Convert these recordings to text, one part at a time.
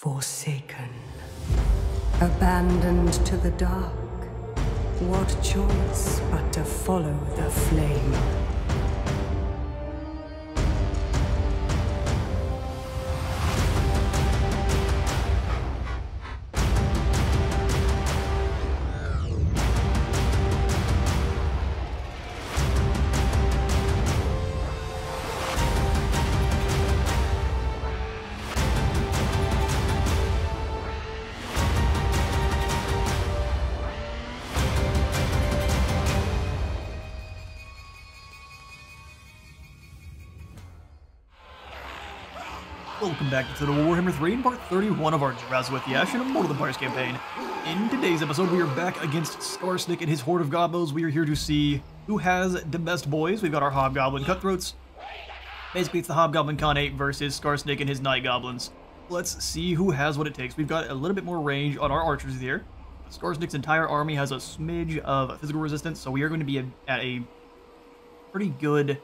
Forsaken, abandoned to the dark, what choice but to follow the flame? Welcome back to the Warhammer 3 in part 31 of our Drazhoath the Ashen Immortal Empires campaign. In today's episode, we are back against Skarsnik and his horde of gobbos. We are here to see who has the best boys. We've got our Hobgoblin Cutthroats. Basically, it's the Hobgoblin Khanate versus Skarsnik and his Night Goblins. Let's see who has what it takes. We've got a little bit more range on our archers here. Skarsnik's entire army has a smidge of physical resistance, so we are going to be at a pretty good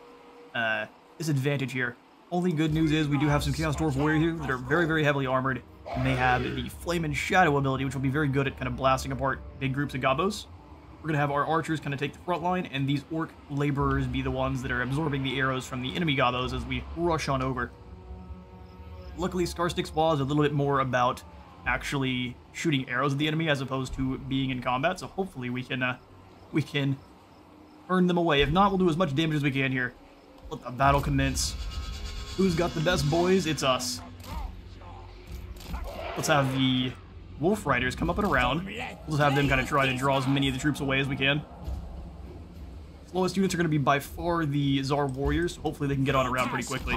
disadvantage here. Only good news is we do have some Chaos Dwarf warriors here that are very, very heavily armored, and they have the Flame and Shadow ability, which will be very good at kind of blasting apart big groups of gobbos. We're going to have our archers kind of take the front line, and these orc laborers be the ones that are absorbing the arrows from the enemy gobbos as we rush on over. Luckily, Skarsnik's Wall is a little bit more about actually shooting arrows at the enemy as opposed to being in combat, so hopefully we can turn them away. If not, we'll do as much damage as we can here. Let the battle commence. Who's got the best boys? It's us. Let's have the Wolf Riders come up and around. We'll just have them kind of try to draw as many of the troops away as we can. Slowest units are going to be by far the Tsar Warriors. Hopefully they can get on around pretty quickly.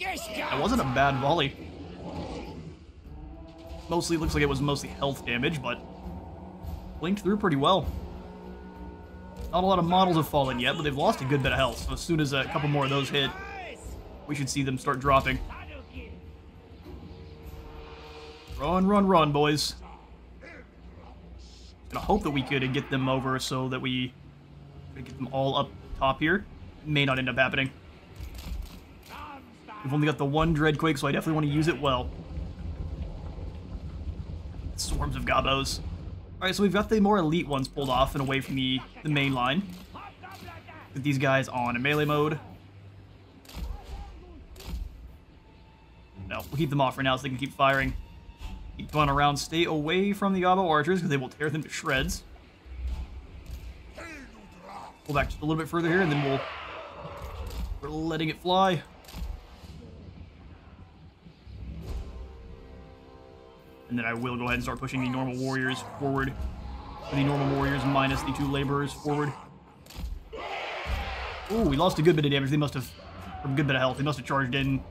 That wasn't a bad volley. Mostly, looks like it was mostly health damage, but blinked through pretty well. Not a lot of models have fallen yet, but they've lost a good bit of health. So as soon as a couple more of those hit, we should see them start dropping. Run, run, run, boys. Gonna hope that we could get them over so that we could get them all up top here. May not end up happening. We've only got the one Dreadquake, so I definitely want to use it well. Swarms of gobbos. Alright, so we've got the more elite ones pulled off and away from the main line. Put these guys on a melee mode. No, we'll keep them off for now so they can keep firing. Keep going around. Stay away from the gobbo archers because they will tear them to shreds. Pull back just a little bit further here and then we're letting it fly. And then I will go ahead and start pushing the normal warriors forward. The normal warriors minus the two laborers forward. Oh, we lost a good bit of damage. They must have, or a good bit of health. They must have charged in.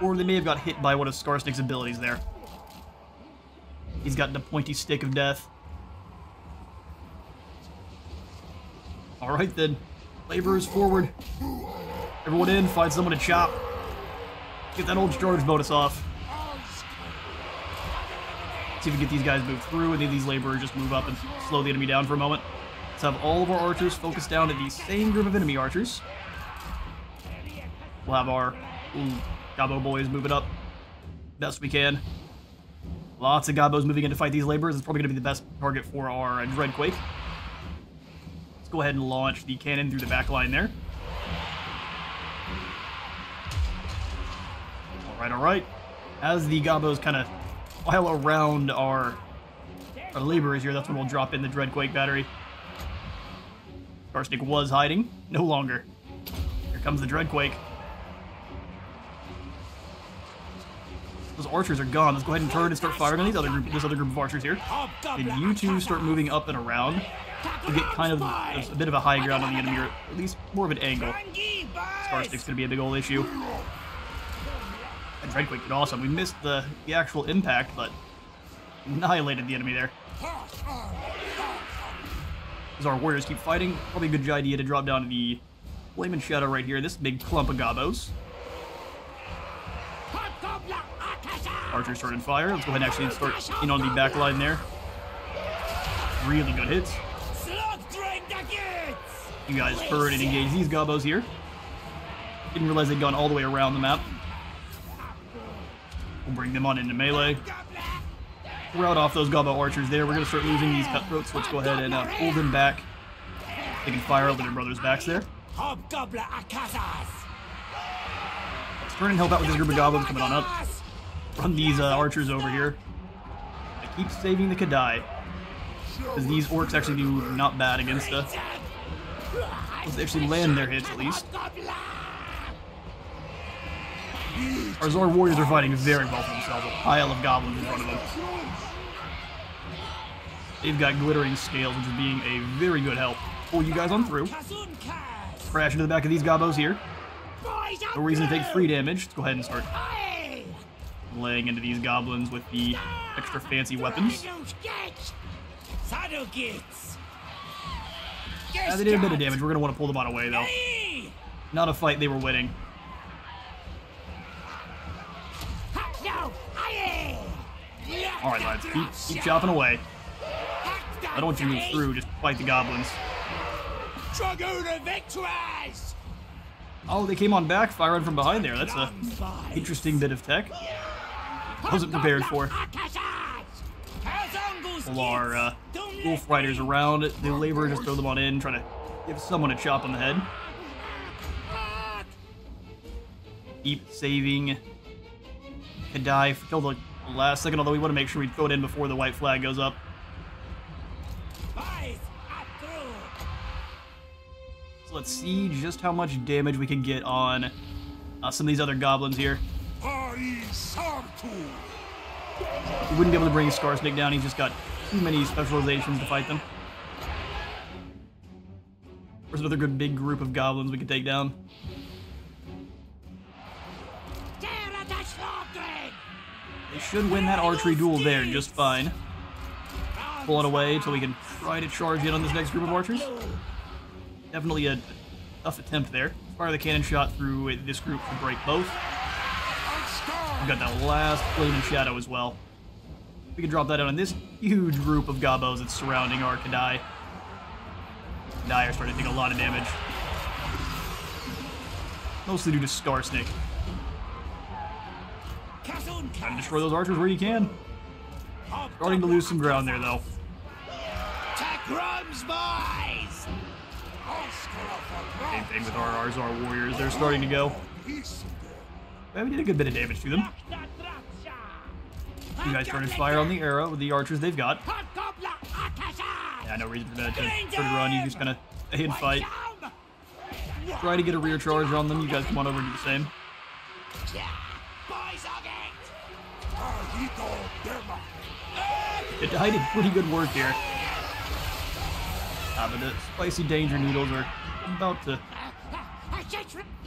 Or they may have got hit by one of Skarsnik's abilities there. He's got the pointy stick of death. Alright then. Laborers forward. Everyone in, find someone to chop. Get that old charge bonus off. See if we can get these guys moved through, and then these laborers just move up and slow the enemy down for a moment. Let's have all of our archers focus down at the same group of enemy archers. We'll have our gobbo boys moving up best we can. Lots of gobbos moving in to fight these laborers. It's probably going to be the best target for our Dreadquake. Let's go ahead and launch the cannon through the back line there. Alright. As the gobbos kind of file around our laborers here, that's when we'll drop in the Dreadquake battery. Skarsnik was hiding. No longer. Here comes the Dreadquake. Those archers are gone. Let's go ahead and turn and start firing on this other group of archers here. Then you two start moving up and around to get kind of a bit of a high ground on the enemy, or at least more of an angle. Skarsnik's going to be a big old issue. And Dreadquake did awesome. We missed the actual impact, but annihilated the enemy there. As our warriors keep fighting, probably a good idea to drop down to the Flame and Shadow right here. This big clump of gobbos. Archers started fire. Let's go ahead and actually start in on the back line there. Really good hits. You guys heard and engage these gobbos here. Didn't realize they'd gone all the way around the map. We'll bring them on into melee. Rout off those gobbo archers there. We're going to start losing these cutthroats, so let's go ahead and pull them back. They can fire over their brothers' backs there. Let's turn and help out with this group of goblins coming on up. Run these archers over here. I keep saving the Kadai, because these orcs actually do not bad against us. They actually land their hits at least. Our Zor warriors are fighting very well for themselves. A pile of goblins in front of them. They've got glittering scales, which is being a very good help. Pull you guys on through. Crash into the back of these gobbos here. No reason to take free damage. Let's go ahead and start laying into these goblins with the extra fancy weapons. They did a bit of damage. We're going to want to pull them on away, though. Not a fight they were winning. Alright, lads. Keep chopping away. I don't want you to move through. Just fight the goblins. Oh, they came on back, firing from behind there. That's a interesting bit of tech. Wasn't prepared for. Pull our wolf riders around. The labor, just throw them on in, try to give someone a chop on the head. Keep saving Kadai till the last second, although we want to make sure we throw it in before the white flag goes up. So let's see just how much damage we can get on some of these other goblins here. We wouldn't be able to bring Skarsnik down, he's just got too many specializations to fight them. There's another good big group of goblins we can take down. They should win that archery duel there just fine. Pull it away until we can try to charge in on this next group of archers. Definitely a tough attempt there. Fire the cannon shot through this group to break both. We've got that last flaming shadow as well. We can drop that out on this huge group of gobbos that's surrounding our Kadai. Kadai are starting to take a lot of damage. Mostly due to Skarsnik. Try to destroy those archers where you can. Starting to lose some ground there, though. Same thing with our Arzar warriors. They're starting to go. Well, we did a good bit of damage to them. You guys started fire on the arrow with the archers they've got. Yeah, no reason for that to run. You just kind of hit and fight. Try to get a rear charge on them. You guys come on over and do the same. I did pretty good work here. But the spicy danger noodles are about to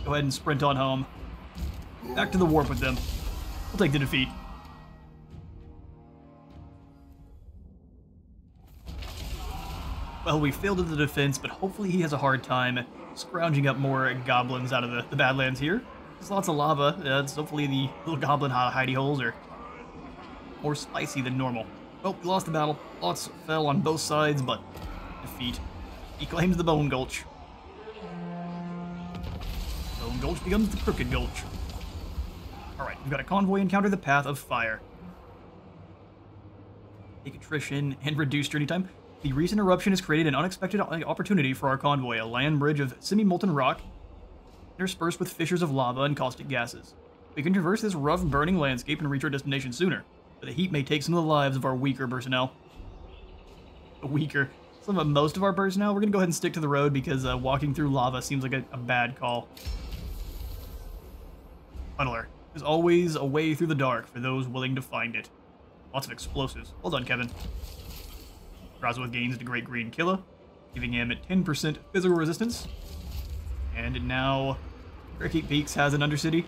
go ahead and sprint on home. Back to the warp with them. We'll take the defeat. Well, we failed at the defense, but hopefully he has a hard time scrounging up more goblins out of the Badlands here. There's lots of lava. Hopefully the little goblin hidey holes are more spicy than normal. Well, we lost the battle. Lots fell on both sides, but defeat. He claims the Bone Gulch. Bone Gulch becomes the Crooked Gulch. Alright, we've got a convoy encounter the Path of Fire. Take attrition and reduce journey time. The recent eruption has created an unexpected opportunity for our convoy, a land bridge of semi-molten rock interspersed with fissures of lava and caustic gases. We can traverse this rough, burning landscape and reach our destination sooner, but the heat may take some of the lives of our weaker personnel. Most of our personnel, we're going to go ahead and stick to the road because walking through lava seems like a bad call. Funneler. There's always a way through the dark for those willing to find it. Lots of explosives. Well done, Kevin. Drazhoath gains the Great Green Killer, giving him 10% physical resistance. And now, Cricket Peaks has an Undercity.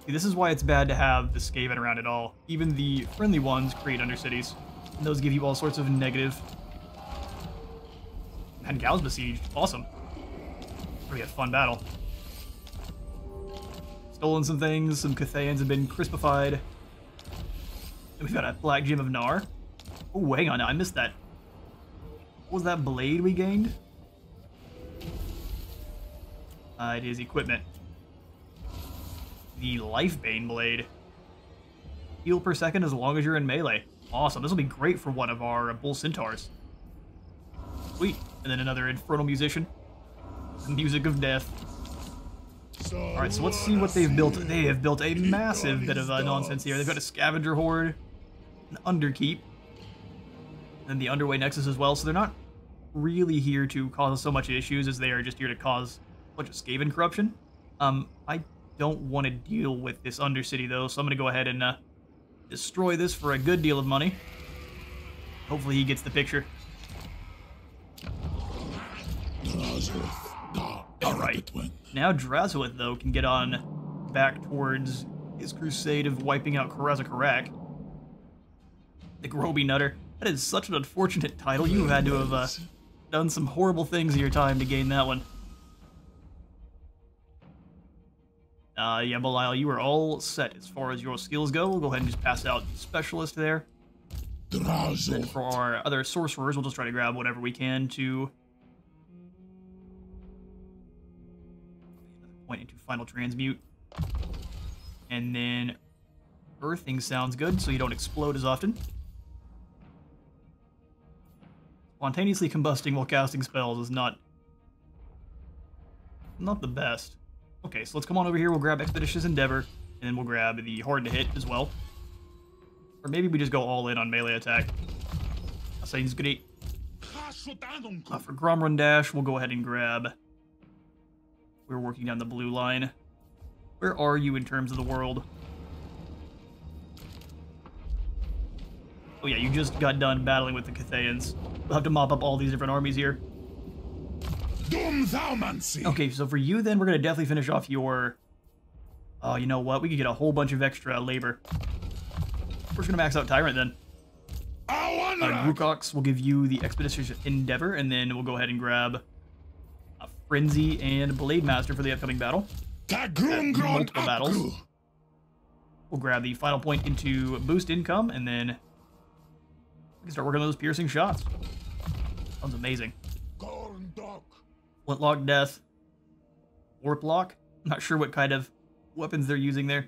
See, this is why it's bad to have the Skaven around at all. Even the friendly ones create Undercities. And those give you all sorts of negative. And Gal's besieged. Awesome. Gonna be a fun battle. Stolen some things. Some Cathayans have been crispified. And we've got a Black Gem of Nar. Oh, hang on. I missed that. What was that blade we gained? It is equipment. The Lifebane blade. heal per second as long as you're in melee. Awesome. This will be great for one of our bull centaurs. Sweet. And then another infernal musician. Music of death. Alright, so let's see what they've built. They have built a massive bit of nonsense here. They've got a scavenger horde, an underkeep, and the underway nexus as well. So they're not really here to cause us so much issues as they are just here to cause a bunch of Skaven corruption. I don't want to deal with this undercity though, so I'm going to go ahead and destroy this for a good deal of money. Hopefully he gets the picture. Alright, now Drazhoath, though, can get on back towards his crusade of wiping out Karak. The Groby Nutter. That is such an unfortunate title. You have had to have done some horrible things in your time to gain that one. Yeah, Belial, you are all set as far as your skills go. We'll go ahead and just pass out the Specialist there. Then for our other Sorcerers, we'll just try to grab whatever we can to... point into Final Transmute. And then Earthing sounds good, so you don't explode as often. Spontaneously combusting while casting spells is not the best. Okay, so let's come on over here, we'll grab Expeditious Endeavor, and then we'll grab the Hard to Hit as well. Or maybe we just go all in on melee attack. That sounds great. For Gromrun Dash, we'll go ahead and grab... We're working down the blue line. Where are you in terms of the world? Oh yeah, you just got done battling with the Cathayans. We'll have to mop up all these different armies here. Okay, so for you then, we're going to definitely finish off your... Oh, you know what? We could get a whole bunch of extra labor. We're just going to max out Tyrant then. Rukox will give you the Expeditious Endeavor, and then we'll go ahead and grab... Frenzy and Blade Master for the upcoming battle. Multiple battles. We'll grab the final point into boost income, and then we can start working on those piercing shots. Sounds amazing. Flintlock Death. Warp Lock. I'm not sure what kind of weapons they're using there.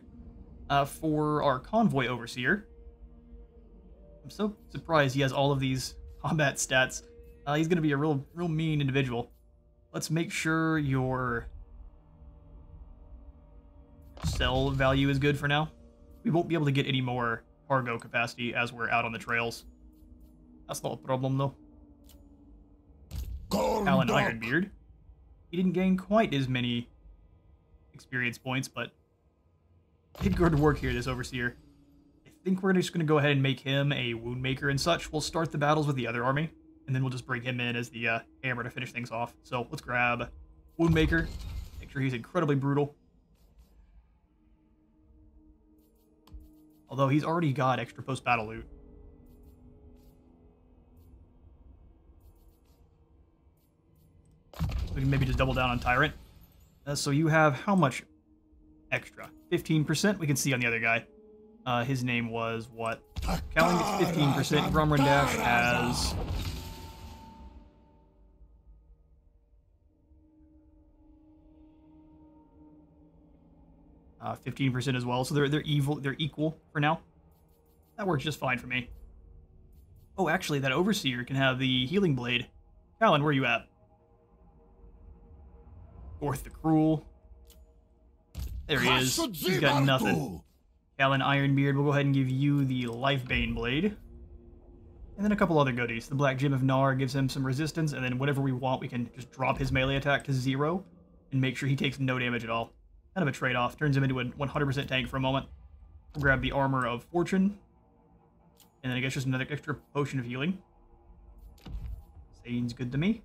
For our Convoy Overseer. I'm so surprised he has all of these combat stats. He's going to be a real mean individual. Let's make sure your cell value is good for now. We won't be able to get any more cargo capacity as we're out on the trails. That's not a problem, though. Alan Ironbeard. He didn't gain quite as many experience points, but did good work here, this Overseer. I think we're just going to go ahead and make him a Woundmaker and such. We'll start the battles with the other army. And then we'll just bring him in as the hammer to finish things off. So let's grab Woundmaker. Make sure he's incredibly brutal. Although he's already got extra post-battle loot. So we can maybe just double down on Tyrant. So you have how much extra? 15%? We can see on the other guy. His name was what? Callan gets 15%. Gromrun Dash has... 15% as well, so they're equal for now. That works just fine for me. Oh, actually, that Overseer can have the Healing Blade. Callan, where are you at? Drazhoath the Cruel. There he is. He's got nothing. Callan Ironbeard, we'll go ahead and give you the Lifebane Blade. And then a couple other goodies. The Black Gem of Nar gives him some resistance, and then whenever we want, we can just drop his melee attack to 0 and make sure he takes no damage at all. Kind of a trade-off. Turns him into a 100% tank for a moment. We'll grab the Armor of Fortune. And then I guess just another extra potion of healing. Seems good to me.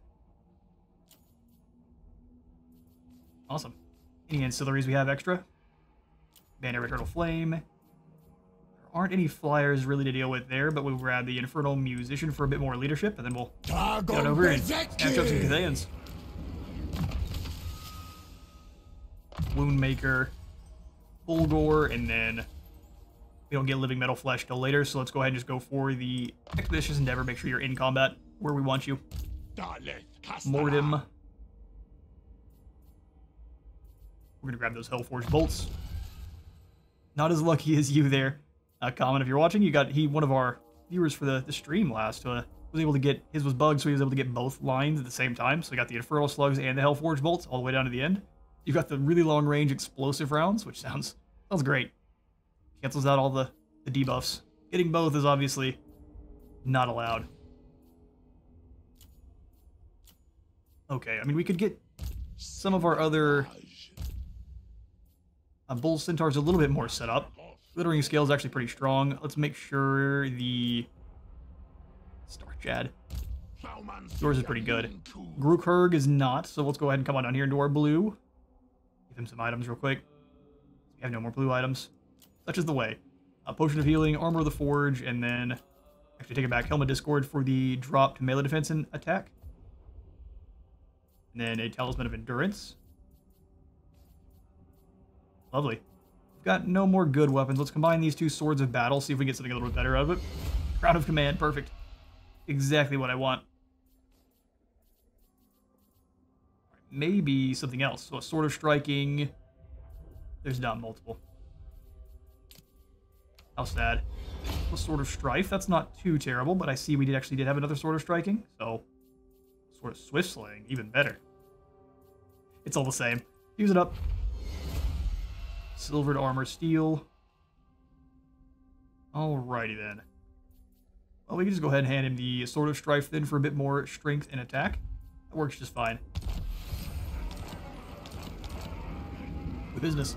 Awesome. Any ancillaries we have extra? Banner of Eternal Flame. There aren't any flyers really to deal with there, but we'll grab the Infernal Musician for a bit more leadership, and then we'll get on over and snatch up some Cathayans. Woundmaker, Fulgor, and then we don't get Living Metal Flesh till later, so let's go ahead and just go for the Expeditious Endeavor. Make sure you're in combat where we want you. Mortem. We're going to grab those Hellforge Bolts. Not as lucky as you there. Comment if you're watching. One of our viewers for the stream last was able to get, his was bugged, so he was able to get both lines at the same time. So he got the Infernal Slugs and the Hellforge bolts all the way down to the end. You've got the really long range explosive rounds, which sounds great. Cancels out all the debuffs. Getting both is obviously not allowed. Okay, I mean, we could get some of our other Bull Centaurs a little bit more set up. Glittering Scale is actually pretty strong. Let's make sure the Star Chad. Yours is pretty good. Grookherg is not, so let's go ahead and come on down here into our blue. Give him some items real quick. We have no more blue items. Such is the way. Potion of Healing, Armor of the Forge, and then actually take it back. Helm of Discord for the drop to melee defense and attack. And then a Talisman of Endurance. Lovely. We've got no more good weapons. Let's combine these two Swords of Battle, see if we get something a little bit better out of it. Crown of Command, perfect. Exactly what I want. Maybe something else. So a Sword of Striking. There's not multiple. How sad. A Sword of Strife, that's not too terrible, but I see we actually did have another Sword of Striking, so Sword of Swift Slaying, even better. It's all the same. Use it up. Silvered Armor Steel. Alrighty then. Well, we can just go ahead and hand him the Sword of Strife then for a bit more strength and attack. That works just fine. Good business.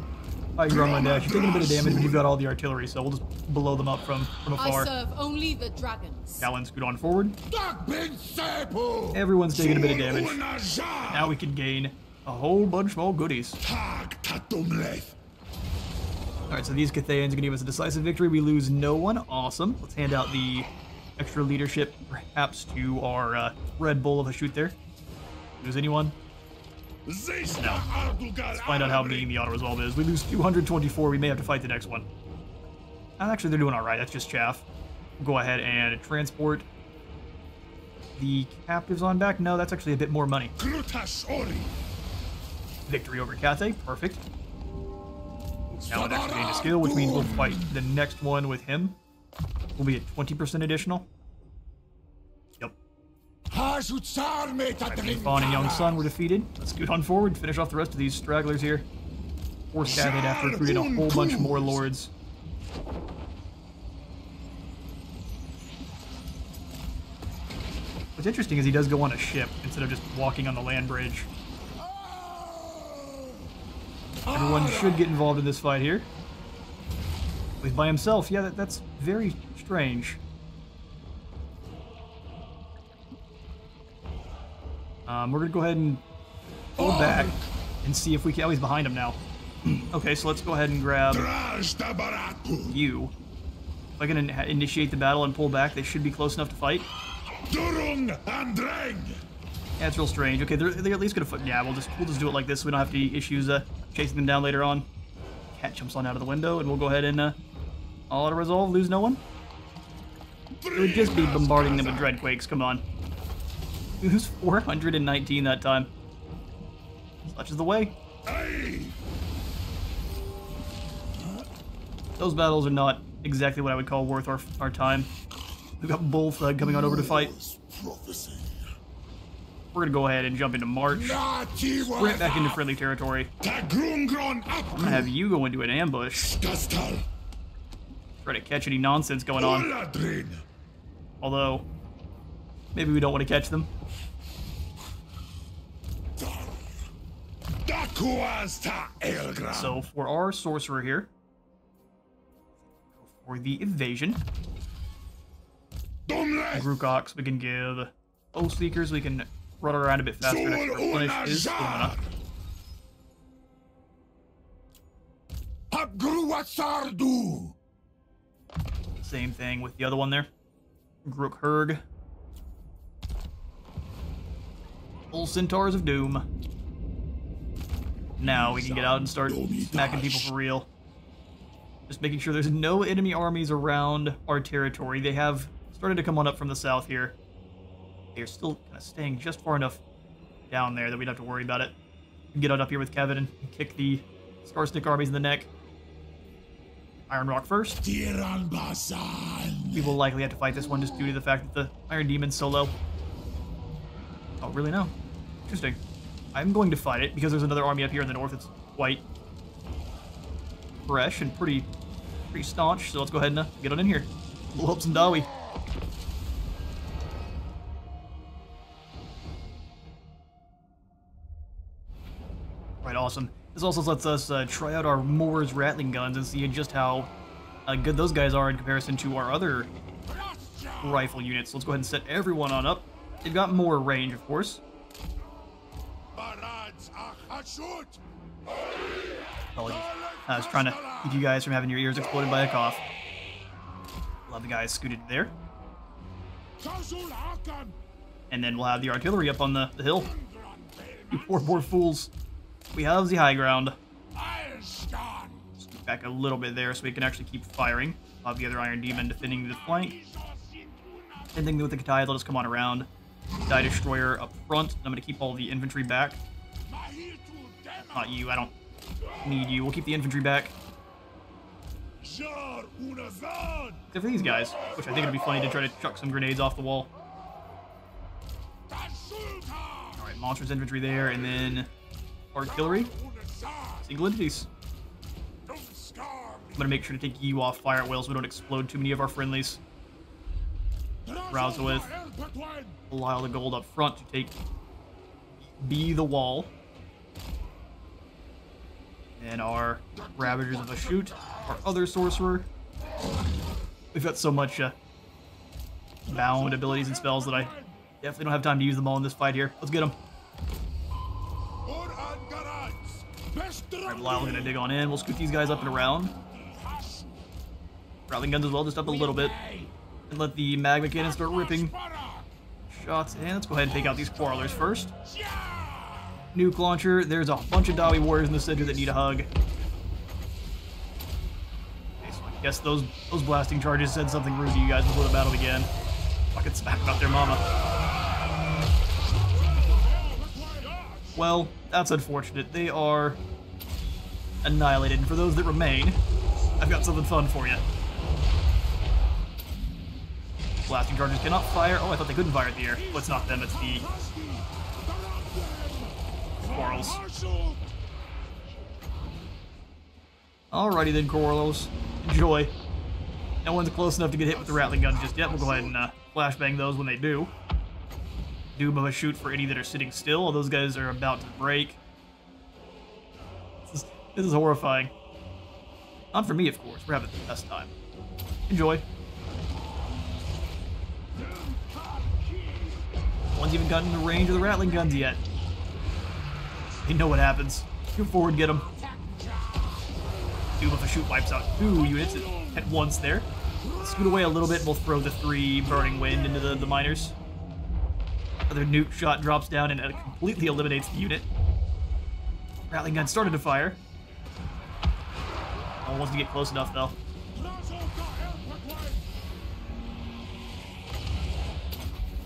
Alright, you're on my dash. You're taking a bit of damage, but you've got all the artillery, so we'll just blow them up from afar. I serve only the dragons. Talon, scoot on forward. Everyone's taking a bit of damage. Now we can gain a whole bunch more goodies. Alright, so these Cathayans are going to give us a decisive victory. We lose no one. Awesome. Let's hand out the extra leadership, perhaps, to our Red Bull of a shoot there. Lose anyone? No. Let's find out how mean the auto-resolve is. We lose 224. We may have to fight the next one. Actually, they're doing alright. That's just chaff. We'll go ahead and transport the captives on back. No, that's actually a bit more money. Victory over Cathay. Perfect. Now it actually gained a skill, which means we'll fight the next one with him. We'll be at 20% additional. Yep. Fawn and Young Sun were defeated. Let's scoot on forward, finish off the rest of these stragglers here. Force Cathay after recruiting a whole bunch more lords. What's interesting is he does go on a ship instead of just walking on the land bridge. Everyone should get involved in this fight here. At least by himself. Yeah, that's very strange. We're going to go ahead and pull back and see if we can... Oh, he's behind him now. Okay, so let's go ahead and grab you. If I can initiate the battle and pull back, they should be close enough to fight. Yeah, it's real strange. Okay, they're at least gonna fight. Yeah, we'll just do it like this so we don't have any issues chasing them down later on. Cat jumps on out of the window, and we'll go ahead and auto-resolve, lose no one. It would just be bombarding them with Dreadquakes, come on. We lose 419 that time. Such is the way. Those battles are not exactly what I would call worth our time. We've got Bullthug coming on over to fight. We're going to go ahead and jump into March. Sprint back into friendly territory. I'm going to have you go into an ambush. Try to catch any nonsense going on. Although, maybe we don't want to catch them. So for our sorcerer here, go for the evasion. Grookox, we can give Oath Seekers, we can run around a bit faster to replenish his stamina. Same thing with the other one there. Grookherg. Full Centaurs of Doom. Now we can get out and start smacking people for real. Just making sure there's no enemy armies around our territory. They have started to come on up from the south here. They're still kind of staying just far enough down there that we don't have to worry about it. We can get on up here with Kevin and kick the Scarsnick armies in the neck. Iron Rock first. We will likely have to fight this one just due to the fact that the Iron Demon's so low. Oh, really? No. Interesting. I'm going to fight it because there's another army up here in the north that's quite fresh and pretty staunch. So let's go ahead and get on in here. We'll help some Dawi. Right, awesome. This also lets us try out our Moors Rattling guns and see just how good those guys are in comparison to our other rifle units. So let's go ahead and set everyone on up. They've got more range, of course. Apologies. I was trying to keep you guys from having your ears exploded by a cough. We'll have the guys scooted there. And then we'll have the artillery up on the hill. You poor fools. We have the high ground. Scoot back a little bit there so we can actually keep firing. We'll have the other Iron Demon defending the flank. Same thing with the Katai, they'll just come on around. Die Destroyer up front. I'm going to keep all the infantry back. Not you, I don't need you. We'll keep the infantry back. Except for these guys, which I think it'd be funny to try to chuck some grenades off the wall. Alright, monstrous infantry there, and then artillery. Single entities. I'm going to make sure to take you off fire at will so we don't explode too many of our friendlies. Drazhoath. Allow the gold up front to take B the wall. And our Ravagers of the Shoot, our other sorcerer. We've got so much bound abilities and spells that I definitely don't have time to use them all in this fight here. Let's get them. Alright, Belial's gonna dig on in. We'll scoot these guys up and around. Rattling guns as well, just up a little bit. And let the magma cannon start ripping shots. And let's go ahead and take out these quarrelers first. Nuke launcher. There's a bunch of Dawi warriors in the center that need a hug. Okay, so I guess those blasting charges said something rude to you guys before the battle began. Fucking smack about their mama. Well, that's unfortunate. They are annihilated. And for those that remain, I've got something fun for you. Blasting charges cannot fire. Oh, I thought they couldn't fire at the air. Well, it's not them, it's the Quarrels. Alrighty then, Quarrels. Enjoy. No one's close enough to get hit with the Rattling gun just yet. We'll go ahead and flashbang those when they do. Doom of a shoot for any that are sitting still. All those guys are about to break. This is horrifying. Not for me, of course. We're having the best time. Enjoy. No one's even gotten in the range of the Rattling guns yet. They know what happens. Move forward, get them. Doom of a shoot wipes out 2 units at once there. Scoot away a little bit, and we'll throw the 3 Burning Wind into the miners. Another nuke shot drops down and it completely eliminates the unit. Rattling gun started to fire. No one wants to get close enough, though.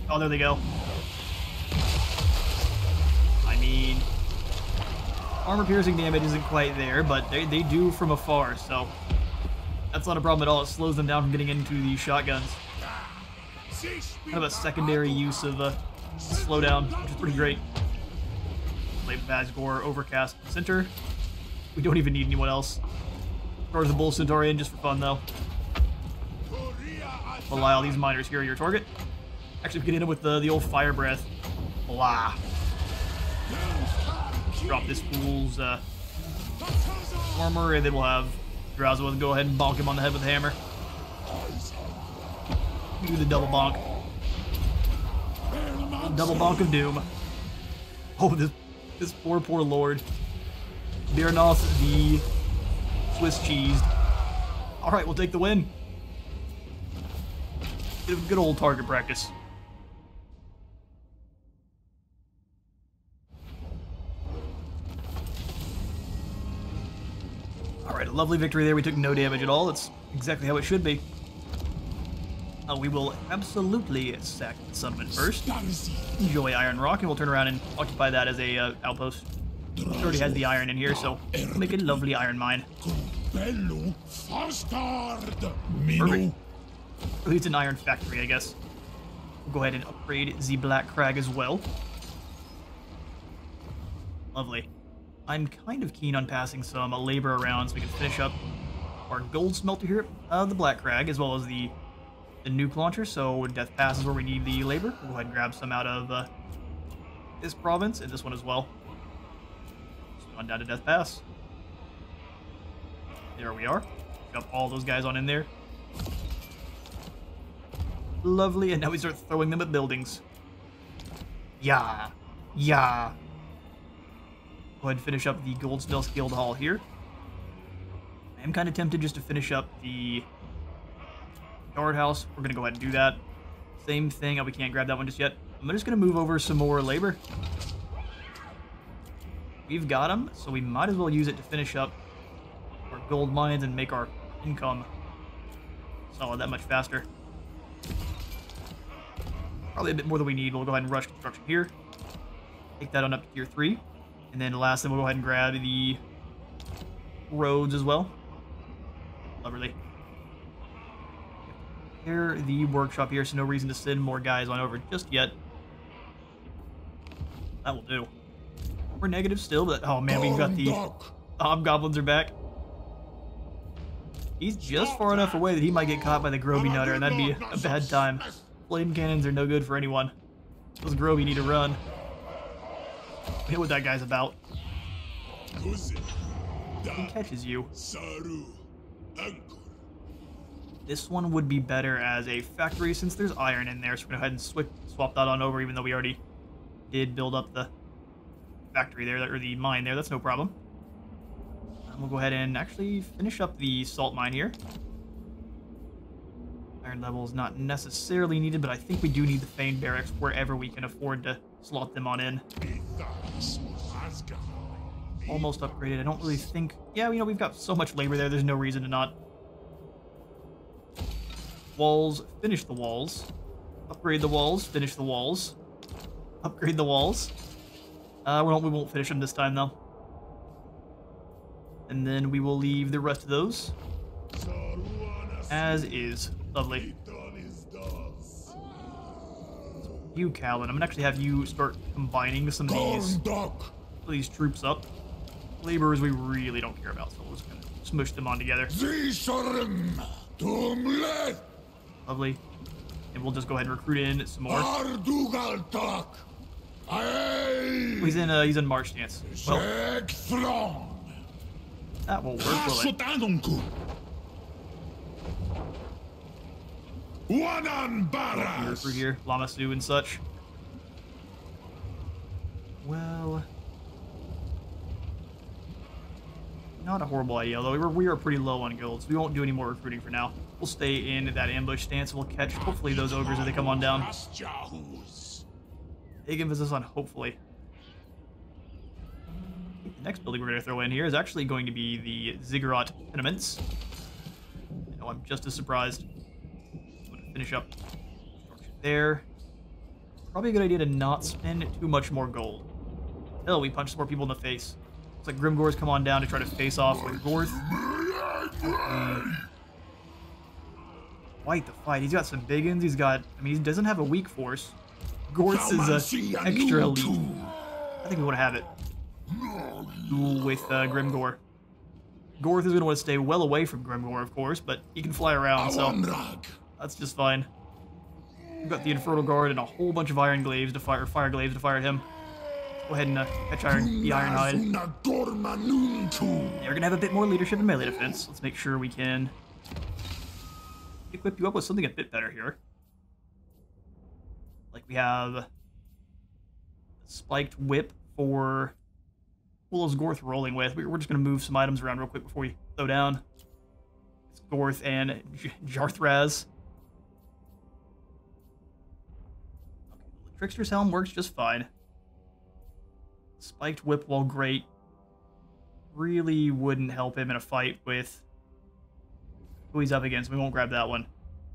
Oh, there they go. I mean, armor-piercing damage isn't quite there, but they do from afar, so that's not a problem at all. It slows them down from getting into the shotguns. Kind of a secondary use of slowdown, which is pretty great. Play Vazgor, Overcast, Center. We don't even need anyone else. Throws the Bull Centaur in just for fun, though. Belial, these miners here are your target. Actually, we can hit him with the old Fire Breath. Blah. Drop this fool's armor, and then we'll have Drazhoath go ahead and bonk him on the head with a hammer. Do the double bonk. Double bonk of doom. Oh, this poor lord. Byrnos the Swiss cheesed. Alright, we'll take the win. Good old target practice. Alright, a lovely victory there. We took no damage at all. That's exactly how it should be. We will absolutely sack the Sunman first. Enjoy Iron Rock, and we'll turn around and occupy that as a outpost. It already has the iron in here, so we'll make a lovely iron mine. Bellu Fastard Perfect. Minu. At least an iron factory, I guess. We'll go ahead and upgrade the Black Crag as well. Lovely. I'm kind of keen on passing some labor around so we can finish up our gold smelter here, the Black Crag, as well as the nuke launcher. So Death Pass is where we need the labor. We'll go ahead and grab some out of this province and this one as well. Just on down to Death Pass. There we are. Dump all those guys on in there. Lovely, and now we start throwing them at buildings. Yeah. Yeah. Go ahead and finish up the Goldsmiths Guild Hall here. I am kind of tempted just to finish up the guardhouse. We're going to go ahead and do that. Same thing. Oh, we can't grab that one just yet. I'm just going to move over some more labor. We've got them, so we might as well use it to finish up our gold mines and make our income solid that much faster. Probably a bit more than we need. We'll go ahead and rush construction here. Take that on up to tier 3. And then lastly, we'll go ahead and grab the roads as well. Lovely. Prepare the workshop here, so no reason to send more guys on over just yet. That will do. We're negative still, but oh man, we've got the hobgoblins are back. He's just far enough away that he might get caught by the Groby Nutter, and that'd be a bad time. Flame cannons are no good for anyone. Those Groby need to run. Hit what that guy's about. He catches you. This one would be better as a factory since there's iron in there, so we're going to go ahead and swap that on over, even though we already did build up the factory there, or the mine there. That's no problem. We'll go ahead and actually finish up the salt mine here. Iron level is not necessarily needed, but I think we do need the Fane barracks wherever we can afford to slot them on in. Almost upgraded. I don't really think... Yeah, you know, we've got so much labor there, there's no reason to not. Walls. Finish the walls. Upgrade the walls. Finish the walls. Upgrade the walls. We won't finish them this time, though. And then we will leave the rest of those as is. Lovely. You, Callan, I'm gonna actually have you start combining some of these troops up. Laborers we really don't care about, so we're just gonna smush them on together. Lovely. And we'll just go ahead and recruit in some more. He's in March stance. Well, that won't work, will it? Through here, Lamasu and such. Well, not a horrible idea, although we are pretty low on gold, so we won't do any more recruiting for now. We'll stay in that ambush stance. We'll catch, hopefully, those ogres as they come on down. Big emphasis on hopefully. The next building we're going to throw in here is actually going to be the Ziggurat Tenements. I know I'm just as surprised. I'm going to finish up construction there. Probably a good idea to not spend too much more gold. Hell, we punch some more people in the face. Looks like Grimgore's come on down to try to face off with Gorth. Fight the fight. He's got some big ins. He's got... I mean, he doesn't have a weak force. Gorth is a extra elite. I think we want to have it. Duel with Grimgore. Gorth is going to want to stay well away from Grimgore, of course, but he can fly around, so that's just fine. We've got the Infernal Guard and a whole bunch of Iron Glaives to fire, FIREGLAIVES to fire him. Go ahead and catch the Ironhide. Yeah, we're going to have a bit more leadership and melee defense. Let's make sure we can equip you up with something a bit better here. Like we have a spiked whip for Willow's Gorth rolling with. We're just going to move some items around real quick before we throw down. It's Gorth and Jarthraz. Okay, the Trickster's Helm works just fine. Spiked whip, while great, really wouldn't help him in a fight with who he's up against. We won't grab that one.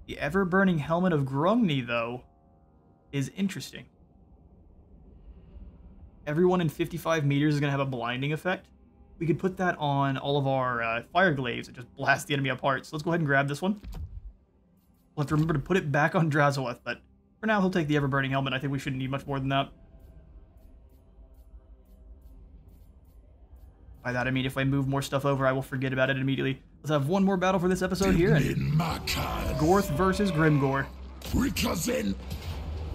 The Ever-Burning Helmet of Grungni, though, is interesting. Everyone in 55 meters is going to have a blinding effect. we could put that on all of our FIREGLAIVES and just blast the enemy apart. So let's go ahead and grab this one. We'll have to remember to put it back on Drazhoath, but for now he'll take the Ever-Burning Helmet. I think we shouldn't need much more than that. By that I mean if I move more stuff over, I will forget about it immediately. Let's have one more battle for this episode here. And Gorth versus Grimgor.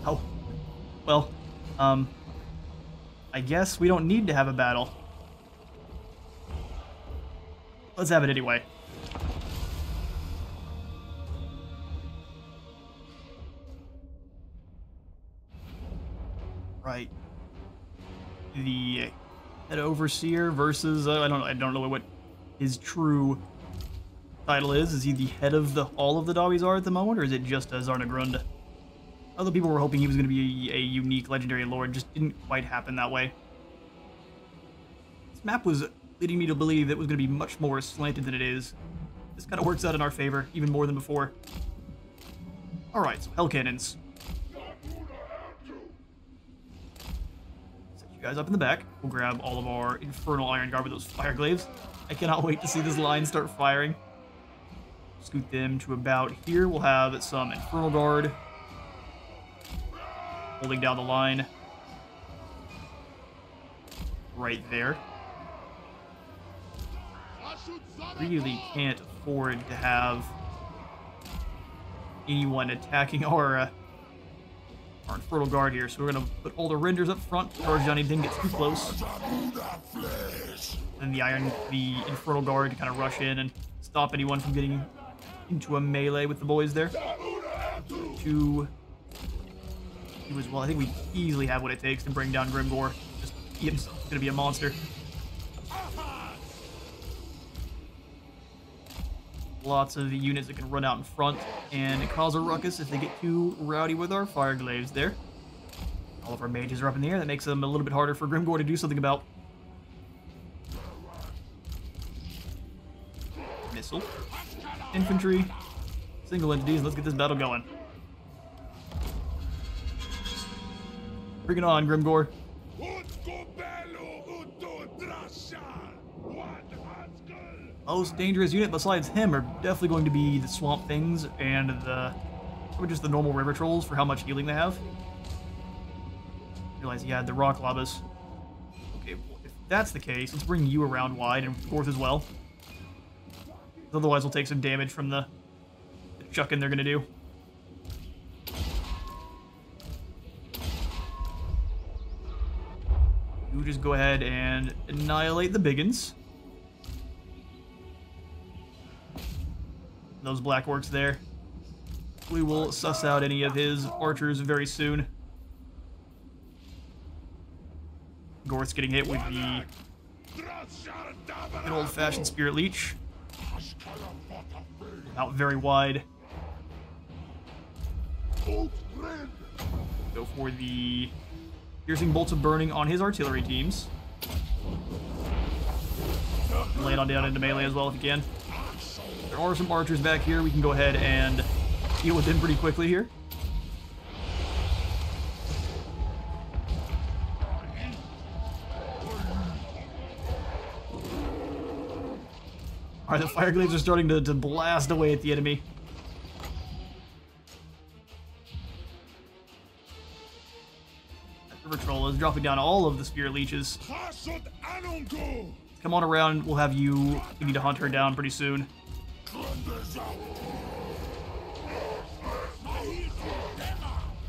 Oh. Well, I guess we don't need to have a battle. Let's have it anyway. Right. The Head Overseer versus I don't know what his true title is. Is he the head of all of the Dawizar at the moment, or is it just Zarnagrund? Other people were hoping he was going to be a unique legendary lord, just didn't quite happen that way. This map was leading me to believe it was going to be much more slanted than it is. This kind of works out in our favor, even more than before. Alright, so Hell Cannons. Set you guys up in the back. We'll grab all of our Infernal Iron Guard with those FIREGLAIVES. I cannot wait to see this line start firing. Scoot them to about here. We'll have some Infernal Guard holding down the line right there. Really can't afford to have anyone attacking our Infernal Guard here, so we're going to put all the renders up front. Johnny didn't get too close. And the Infernal Guard to kind of rush in and stop anyone from getting into a melee with the boys there. Well, I think we easily have what it takes to bring down Grimgor. Just he's going to be a monster. Lots of units that can run out in front and cause a ruckus if they get too rowdy with our FIREGLAIVES there. All of our mages are up in the air. That makes them a little bit harder for Grimgor to do something about. Missile. Infantry. Single entities. Let's get this battle going. Bring it on, Grimgor. Most dangerous unit besides him are definitely going to be the Swamp Things and probably just the normal River Trolls for how much healing they have. Realize he had the Rock Labas. Okay, well, if that's the case, let's bring you around wide and Gorth as well. Otherwise we'll take some damage from the chucking they're going to do. You just go ahead and annihilate the biggins. Those black orcs there. We will suss out any of his archers very soon. Gorth's getting hit with the good old-fashioned Spirit Leech. Out very wide. Go for the Piercing Bolts of Burning on his artillery teams. Lay it on down into melee as well if you can. There are some archers back here. We can go ahead and deal with them pretty quickly here. Alright, the FIREGLAIVES are starting to blast away at the enemy. That River Troll is dropping down all of the Spirit Leeches. Come on around, we'll have you. We need to hunt her down pretty soon.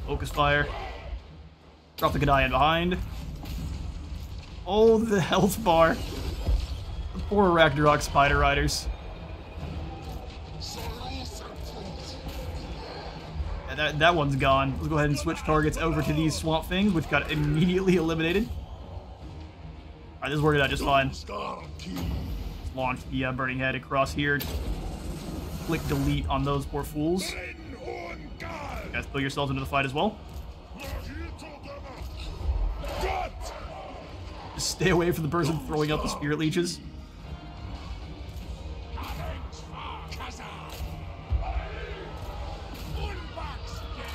Focus fire. Drop the Godian behind. Oh, the health bar. The poor Ragnarok Spider Riders. Yeah, that one's gone. Let's go ahead and switch targets over to these Swamp Things, which got immediately eliminated. Alright, this is working out just fine. Let's launch the Burning Head across here. Click delete on those poor fools. You guys throw yourselves into the fight as well. Just stay away from the person throwing out the Spirit Leeches.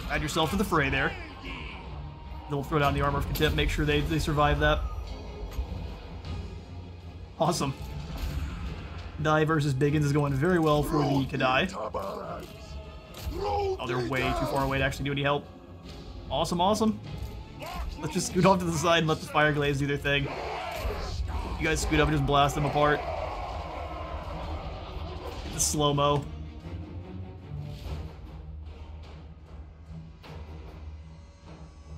Add yourself to the fray there. They'll throw down the Armor of Contempt, make sure they survive that. Awesome. Dai versus Biggins is going very well for the Kadai. Oh, they're way too far away to actually do any help. Awesome, awesome. Let's just scoot off to the side and let the FIREGLAIVES do their thing. You guys scoot up and just blast them apart. The slow-mo.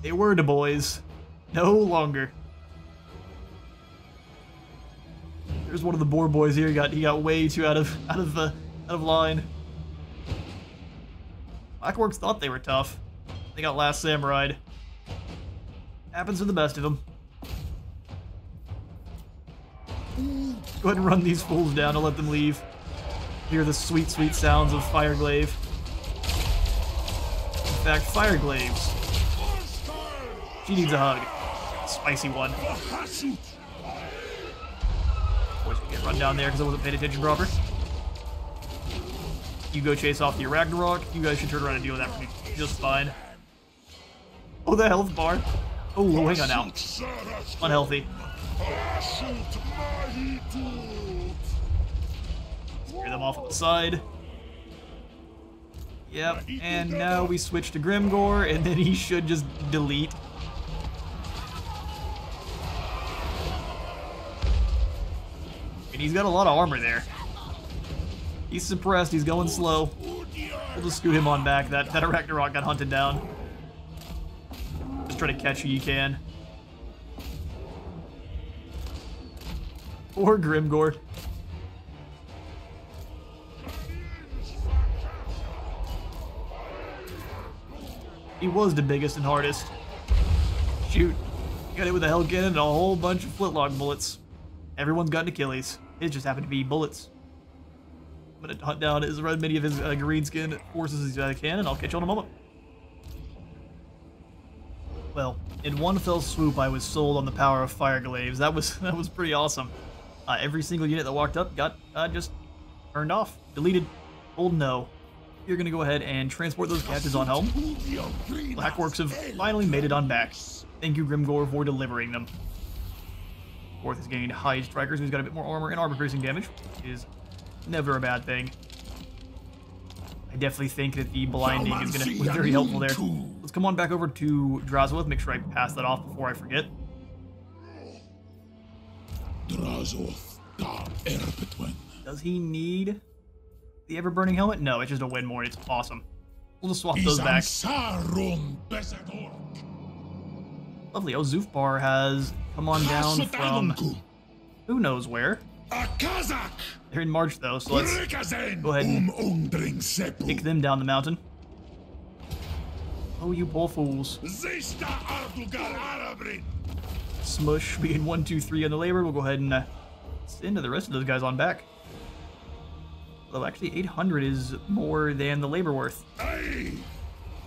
They were the boys. No longer. There's one of the boar boys here. He got way too out of line. Blackworks thought they were tough. They got Last Samurai'd. Happens to the best of them. Go ahead and run these fools down to let them leave. Hear the sweet, sweet sounds of FIREGLAIVE. In fact, FIREGLAIVES. She needs a hug. Spicy one. Of course, we get run down there because I wasn't paying attention proper. You go chase off the Ragnarok. You guys should turn around and deal with that for me just fine. Oh, the health bar. Oh, hang on now. Unhealthy. Clear them off on the side. Yep, and now we switch to Grimgor, and then he should just delete. And he's got a lot of armor there. He's suppressed, he's going slow. We'll just scoot him on back. That Ragnarok got hunted down. Just try to catch who you can. Or Grimgor. He was the biggest and hardest. Shoot. Got hit with a Hell Cannon and a whole bunch of flintlock bullets. Everyone's got an Achilles. It just happened to be bullets. I'm gonna hunt down as many of his greenskin forces as I can, and I'll catch you in a moment. Well, in one fell swoop, I was sold on the power of FIREGLAIVES. That was pretty awesome. Every single unit that walked up got just turned off, deleted, told no. You're gonna go ahead and transport those captives on home. Blackworks have finally made it on back. Thank you, Grimgor, for delivering them. Fourth has gained high strikers, who's got a bit more armor and armor-piercing damage, which is never a bad thing. I definitely think that the blinding is going to be very helpful there. Let's come on back over to Drazhoath, make sure I pass that off before I forget. Drazhoath the Does he need the ever-burning helmet? No, it's just a win more. It's awesome. We'll just swap those back. Lovely. Oh, Zufbar has come on down from who knows where. They're in March though, so let's go ahead and kick them down the mountain. Oh, you poor fools. Smush being 1, 2, 3 on the labor. We'll go ahead and send the rest of those guys on back. Although actually 800 is more than the labor worth.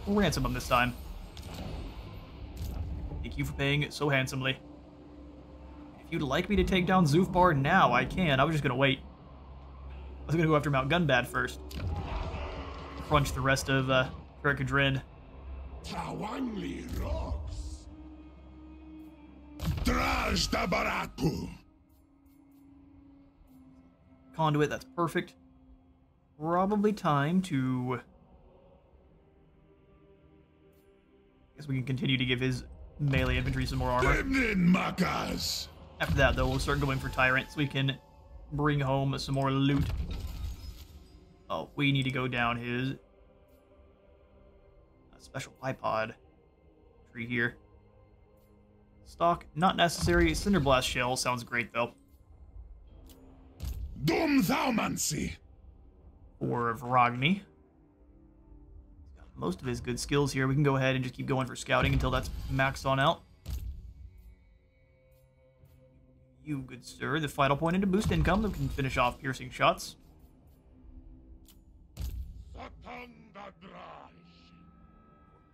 We'll ransom them this time. Thank you for paying so handsomely. If you'd like me to take down Zufbar now, I can. I was just going to wait. I was going to go after Mount Gunbad first. Crunch the rest of Pericadrin. Conduit, that's perfect. Probably time to... I guess we can continue to give his melee infantry some more armor. After that, though, we'll start going for Tyrant so we can bring home some more loot. Oh, we need to go down his special bipod tree here. Stock, not necessary. Cinderblast shell sounds great, though. For Vrogny. Got most of his good skills here. We can go ahead and just keep going for scouting until that's maxed on out. You, good sir. The final point into boost income that can finish off piercing shots.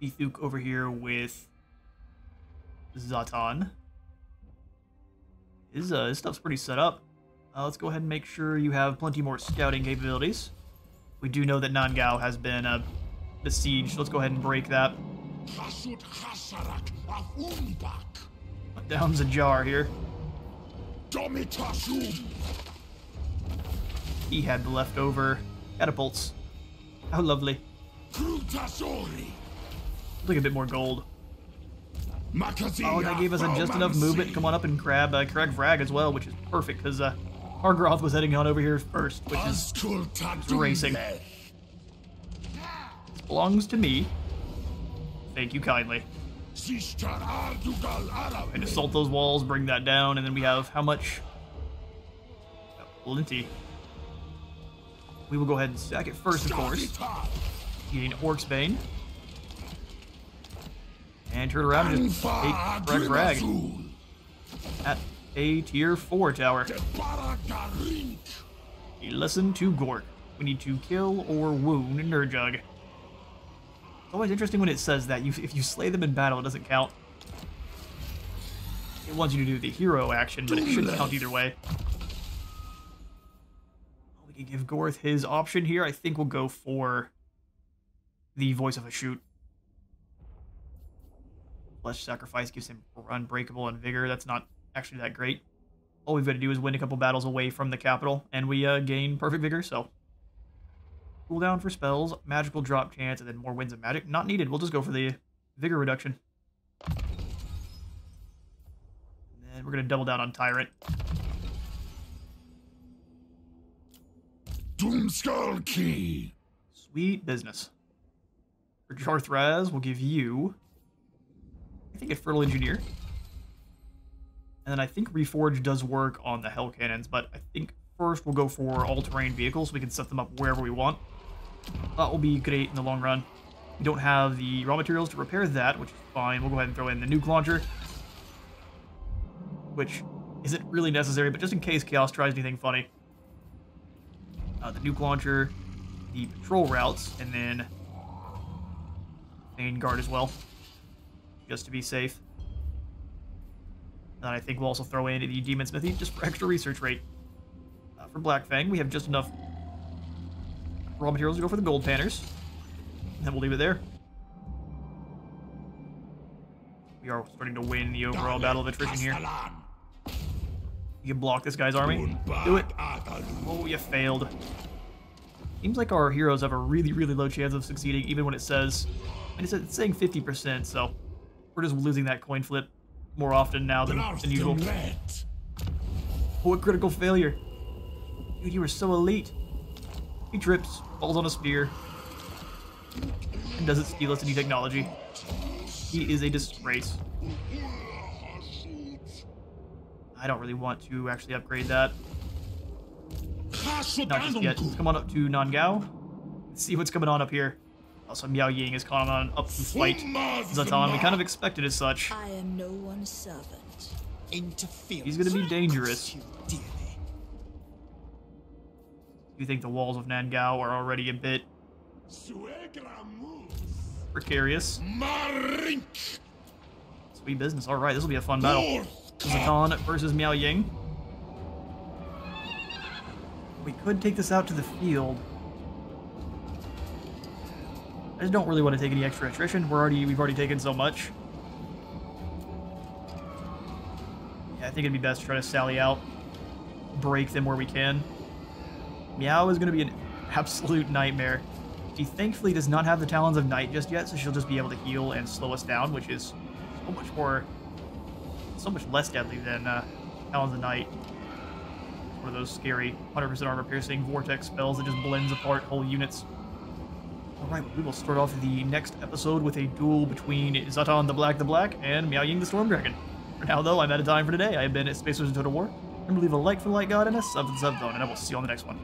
Ithuk over here with Zatan. His stuff's pretty set up. Let's go ahead and make sure you have plenty more scouting capabilities. We do know that Nangao has been besieged. Let's go ahead and break that. Down's a jar here. Domitashum. He had the leftover catapults. How lovely. Krutasori. Look, a bit more gold. Makazia. Oh, that gave us just enough movement to come on up and grab correct frag as well, which is perfect because Hargroth was heading on over here first, which is racing. This belongs to me. Thank you kindly. And assault those walls, bring that down, and then we have how much? Plenty. We will go ahead and stack it first, of course. Gain Orc's Bane. And turn around and just take frag. At a tier 4 tower. Listen to Gork. We need to kill or wound Nurjug. It's always interesting when it says that if you slay them in battle, it doesn't count. It wants you to do the hero action, but it should count either way. We can give Gorth his option here. I think we'll go for the Voice of a Shoot. Flesh Sacrifice gives him Unbreakable and Vigor. That's not actually that great. All we've got to do is win a couple battles away from the capital, and we gain Perfect Vigor, so... Cooldown for spells, magical drop chance, and then more Winds of Magic. Not needed. We'll just go for the Vigor reduction. And then we're going to double down on Tyrant. Doomskull Key. Sweet business. For Jarthraz, we'll give you... I think a Fertile Engineer. And then I think Reforge does work on the Hell Cannons, but I think first we'll go for all-terrain vehicles so we can set them up wherever we want. That will be great in the long run. We don't have the raw materials to repair that, which is fine. We'll go ahead and throw in the nuke launcher, which isn't really necessary, but just in case Chaos tries anything funny. The nuke launcher, the patrol routes, and then main guard as well, just to be safe. And I think we'll also throw in the Demon Smithy just for extra research rate. For Black Fang, we have just enough raw materials to go for the gold panners. And then we'll leave it there. We are starting to win the overall battle of attrition here. You can block this guy's army. Do it. Oh, you failed. Seems like our heroes have a really, really low chance of succeeding, even when it says... I mean, it's saying 50%, so we're just losing that coin flip more often now than usual. Oh, a critical failure. Dude, you were so elite. He trips, falls on a spear, and doesn't steal us any technology. He is a disgrace. I don't really want to actually upgrade that. Not just yet. Let's come on up to Nangao. Let's see what's coming on up here. Also, Miao Ying is coming on up to fight Zatan. We kind of expected as such. I am no one's servant. He's going to be dangerous. You think the walls of Nangao are already a bit precarious? Sweet business. All right, this will be a fun battle. Zatan versus Miao Ying. We could take this out to the field. I just don't really want to take any extra attrition. We've already taken so much. Yeah, I think it'd be best to try to sally out, break them where we can. Meow is going to be an absolute nightmare. She thankfully does not have the Talons of Night just yet, so she'll just be able to heal and slow us down, which is so much less deadly than Talons of Night. One of those scary 100% armor piercing vortex spells that just blends apart whole units. Alright, we will start off the next episode with a duel between Zatan the Black and Miao Ying the Storm Dragon. For now, though, I'm out of time for today. I have been at Space Wizard Total War. Remember to leave a like for the light god and a sub for the sub zone, and I will see you on the next one.